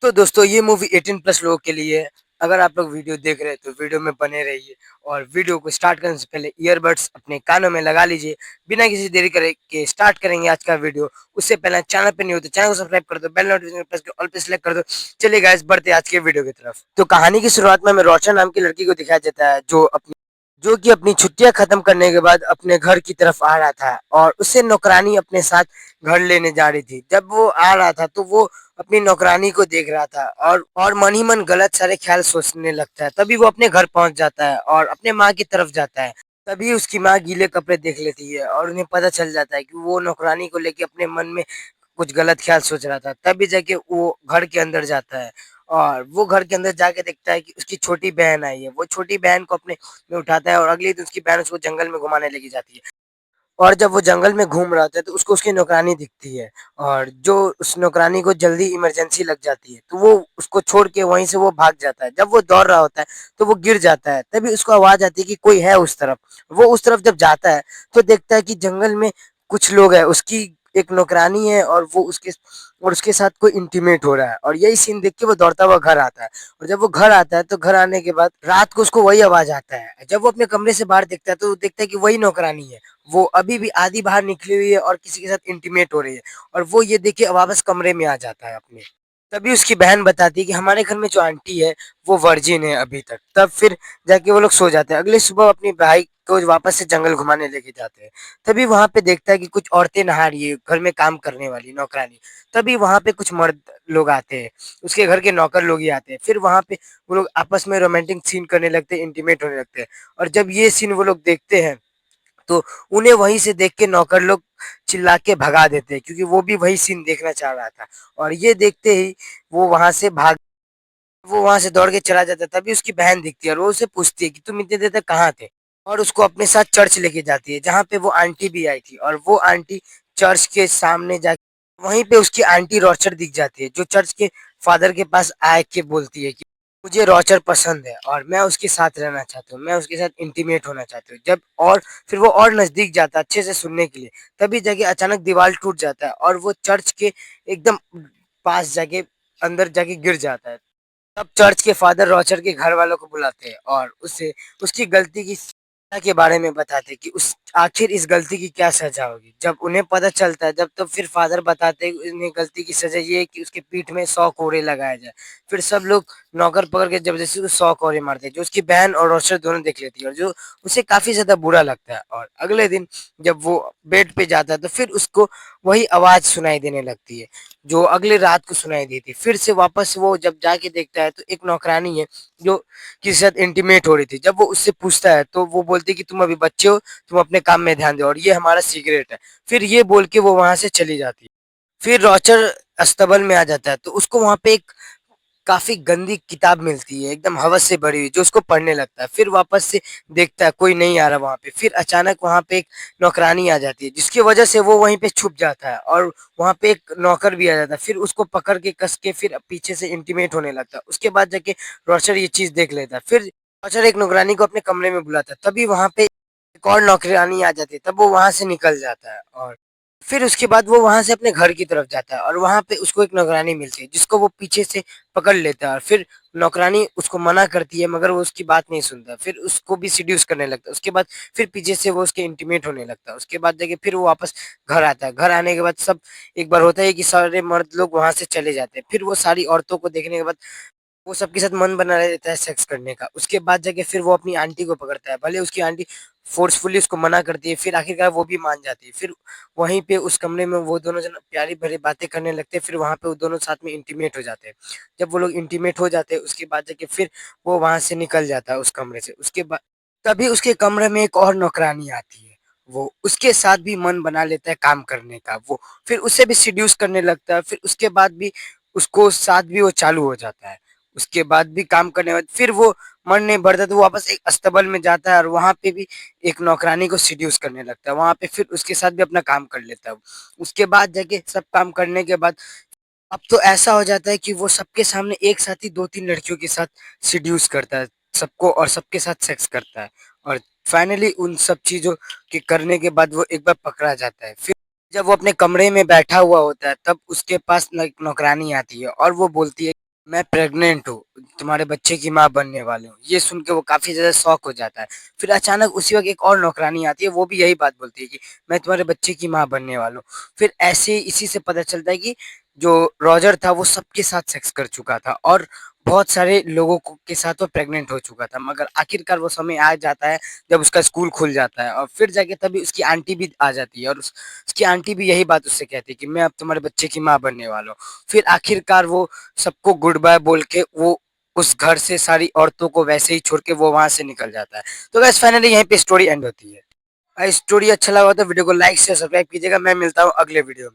तो दोस्तों ये मूवी 18 प्लस लोगों के लिए है। अगर आप लोग वीडियो देख रहे हैं तो वीडियो में बने रहिए और वीडियो को स्टार्ट करने से पहले ईयरबड्स अपने कानों में लगा लीजिए। बिना किसी देरी करे के स्टार्ट करेंगे आज का वीडियो। उससे पहले चैनल पे नहीं हो तो चैनल को सब्सक्राइब कर दो, बेल नोटिफिकेशन प्रेस कर ऑल पे सिलेक्ट कर दो। चलिए गाइस बढ़ते हैं आज के वीडियो की तरफ। तो कहानी की शुरुआत में हमें रोशन नाम की लड़की को दिखाया जाता है जो कि अपनी छुट्टियां खत्म करने के बाद अपने घर की तरफ आ रहा था और उससे नौकरानी अपने साथ घर लेने जा रही थी। जब वो आ रहा था तो वो अपनी नौकरानी को देख रहा था और मन ही मन गलत सारे ख्याल सोचने लगता है। तभी वो अपने घर पहुंच जाता है और अपने माँ की तरफ जाता है। तभी उसकी माँ गीले कपड़े देख लेती है और उन्हें पता चल जाता है कि वो नौकरानी को लेके अपने मन में कुछ गलत ख्याल सोच रहा था। तभी जाके वो घर के अंदर जाता है और वो घर के अंदर जाके देखता है कि उसकी छोटी बहन आई है। वो छोटी बहन को अपने में उठाता है और अगले दिन उसकी बहन उसको जंगल में घुमाने लेके जाती है। और जब वो जंगल में घूम रहा था तो उसको उसकी नौकरानी दिखती है और जो उस नौकरानी को जल्दी इमरजेंसी लग जाती है तो वो उसको छोड़ के वहीं से वो भाग जाता है। जब वो दौड़ रहा होता है तो वो गिर जाता है। तभी उसको आवाज आती है कि कोई है उस तरफ। वो उस तरफ जब जाता है तो देखता है कि जंगल में कुछ लोग हैं। उसकी एक नौकरानी है और उसके साथ कोई इंटीमेट हो रहा है और यही सीन देख के वो दौड़ता हुआ घर आता है। और जब वो घर आता है तो घर आने के बाद रात को उसको वही आवाज आता है। जब वो अपने कमरे से बाहर देखता है तो वो देखता है कि वही नौकरानी है। वो अभी भी आधी बाहर निकली हुई है और किसी के साथ इंटीमेट हो रही है और वो ये देख के वापस कमरे में आ जाता है अपने। तभी उसकी बहन बताती है कि हमारे घर में जो आंटी है वो वर्जिन है अभी तक। तब फिर जाके वो लोग सो जाते हैं। अगले सुबह अपनी भाई को वापस से जंगल घुमाने लेके जाते हैं। तभी वहां पे देखता है कि कुछ औरतें नहा रही है, घर में काम करने वाली नौकरानी। तभी वहां पे कुछ मर्द लोग आते हैं, उसके घर के नौकर लोग ही आते हैं। फिर वहां पे वो लोग आपस में रोमांटिक सीन करने लगते हैं, इंटीमेट होने लगते हैं। और जब ये सीन वो लोग देखते हैं तो उन्हें वहीं से देख के नौकर लोग चिल्ला के भगा देते हैं, क्योंकि वो भी वही सीन देखना चाह रहा था। और ये देखते ही वो वहां से भाग वो वहां से दौड़ के चला जाता है। तभी उसकी बहन दिखती है और वो उसे पूछती है कि तुम इतने देर तक कहाँ थे। और उसको अपने साथ चर्च लेके जाती है जहाँ पे वो आंटी भी आई थी। और वो आंटी चर्च के सामने जाके वहीं पे उसकी आंटी रॉचर दिख जाती है, जो चर्च के फादर के पास आए के बोलती है कि मुझे रॉचर पसंद है और मैं उसके साथ रहना चाहती हूँ, मैं उसके साथ इंटीमेट होना चाहती हूँ। जब और फिर वो और नजदीक जाता है अच्छे से सुनने के लिए। तभी जाके अचानक दीवार टूट जाता है और वो चर्च के एकदम पास जाके अंदर जाके गिर जाता है। तब चर्च के फादर रॉचर के घर वालों को बुलाते हैं और उसे उसकी गलती की सजा के बारे में बताते हैं कि उस आखिर इस गलती की क्या सजा होगी। जब उन्हें पता चलता है, जब तो फिर फादर बताते हैं कि उन्हें गलती की सजा ये है कि उसके पीठ में 100 कोड़े लगाए जाए। फिर सब लोग नौकर पकड़ के जबरदस्ती उसको 100 कोड़े मारते हैं, जो उसकी बहन और रॉचर दोनों देख लेती है और जो उसे काफी ज्यादा बुरा लगता है। और अगले दिन जब वो बेड पे जाता है तो फिर उसको वही आवाज सुनाई देने लगती है जो अगले रात को सुनाई दी थी। फिर से वापस वो जब जाके देखता है तो एक नौकरानी है जो किसी साथ इंटीमेट हो रही थी। जब वो उससे पूछता है तो वो बोलती है कि तुम अभी बच्चे हो, तुम अपने काम में ध्यान दो और ये हमारा सीक्रेट है। फिर ये बोल के वो वहां से चली जाती है। फिर रॉचर अस्तबल में आ जाता है तो उसको वहां पे एक काफ़ी गंदी किताब मिलती है, एकदम हवस से भरी हुई, जो उसको पढ़ने लगता है। फिर वापस से देखता है कोई नहीं आ रहा वहाँ पे। फिर अचानक वहाँ पे एक नौकरानी आ जाती है, जिसकी वजह से वो वहीं पे छुप जाता है और वहाँ पे एक नौकर भी आ जाता है। फिर उसको पकड़ के कस के फिर पीछे से इंटीमेट होने लगता है। उसके बाद जाके रॉचर ये चीज़ देख लेता है। फिर रॉचर एक नौकरानी को अपने कमरे में बुलाता है। तभी वहाँ पे एक और नौकरानी आ जाती है। तब वो वहाँ से निकल जाता है और फिर उसके बाद वो वहाँ से अपने घर की तरफ जाता है और वहाँ पे उसको एक नौकरानी मिलती है, जिसको वो पीछे से पकड़ लेता है। और फिर नौकरानी उसको मना करती है मगर वो उसकी बात नहीं सुनता। फिर उसको भी सीड्यूस करने लगता है। उसके बाद फिर पीछे से वो उसके इंटीमेट होने लगता है। उसके बाद जाके फिर वो वापस घर आता है। घर आने के बाद सब एक बार होता है कि सारे मर्द लोग वहाँ से चले जाते हैं। फिर वो सारी औरतों को देखने के बाद वो सबके साथ मन बना रहता है सेक्स करने का। उसके बाद जाके फिर वो अपनी आंटी को पकड़ता है, भले उसकी आंटी फोर्सफुली उसको मना करती है। फिर आखिरकार वो भी मान जाती है। फिर वहीं पे उस कमरे में वो दोनों जन प्यारी भरी बातें करने लगते हैं। फिर वहाँ पे वो दोनों साथ में इंटीमेट हो जाते हैं। जब वो लोग इंटीमेट हो जाते हैं उसके बाद जाके फिर वो वहाँ से निकल जाता है उस कमरे से। उसके बाद तभी उसके कमरे में एक और नौकरानी आती है। वो उसके साथ भी मन बना लेता है काम करने का। वो फिर उसे भी सीड्यूस करने लगता है। फिर उसके बाद भी उसको साथ भी वो चालू हो जाता है। उसके बाद भी काम करने के बाद फिर वो मन नहीं भरता तो वो वापस एक अस्तबल में जाता है और वहाँ पे भी एक नौकरानी को सीड्यूस करने लगता है। वहाँ पे फिर उसके साथ भी अपना काम कर लेता है। उसके बाद जाके सब काम करने के बाद अब तो ऐसा हो जाता है कि वो सबके सामने एक साथ ही 2-3 लड़कियों के साथ सीड्यूस करता है सबको और सबके साथ सेक्स करता है। और फाइनली उन सब चीज़ों के करने के बाद वो एक बार पकड़ा जाता है। फिर जब वो अपने कमरे में बैठा हुआ होता है तब उसके पास एक नौकरानी आती है और वो बोलती है मैं प्रेग्नेंट हूँ, तुम्हारे बच्चे की माँ बनने वाली हूँ। ये सुन के वो काफ़ी ज़्यादा शॉक हो जाता है। फिर अचानक उसी वक़्त एक और नौकरानी आती है, वो भी यही बात बोलती है कि मैं तुम्हारे बच्चे की माँ बनने वाला हूँ। फिर ऐसे इसी से पता चलता है कि जो रॉजर था वो सबके साथ सेक्स कर चुका था और बहुत सारे लोगों को के साथ वो प्रेग्नेंट हो चुका था। मगर आखिरकार वो समय आ जाता है जब उसका स्कूल खुल जाता है और फिर जाके तभी उसकी आंटी भी आ जाती है और उसकी आंटी भी यही बात उससे कहती है कि मैं अब तुम्हारे बच्चे की माँ बनने वाला हूँ। फिर आखिरकार वो सबको गुड बाय बोल के वो उस घर से सारी औरतों को वैसे ही छोड़ के वो वहां से निकल जाता है। तो गाइस फाइनली यहीं पे स्टोरी एंड होती है। स्टोरी अच्छा लगा हो तो वीडियो को लाइक शेयर सब्सक्राइब कीजिएगा। मैं मिलता हूँ अगले वीडियो में।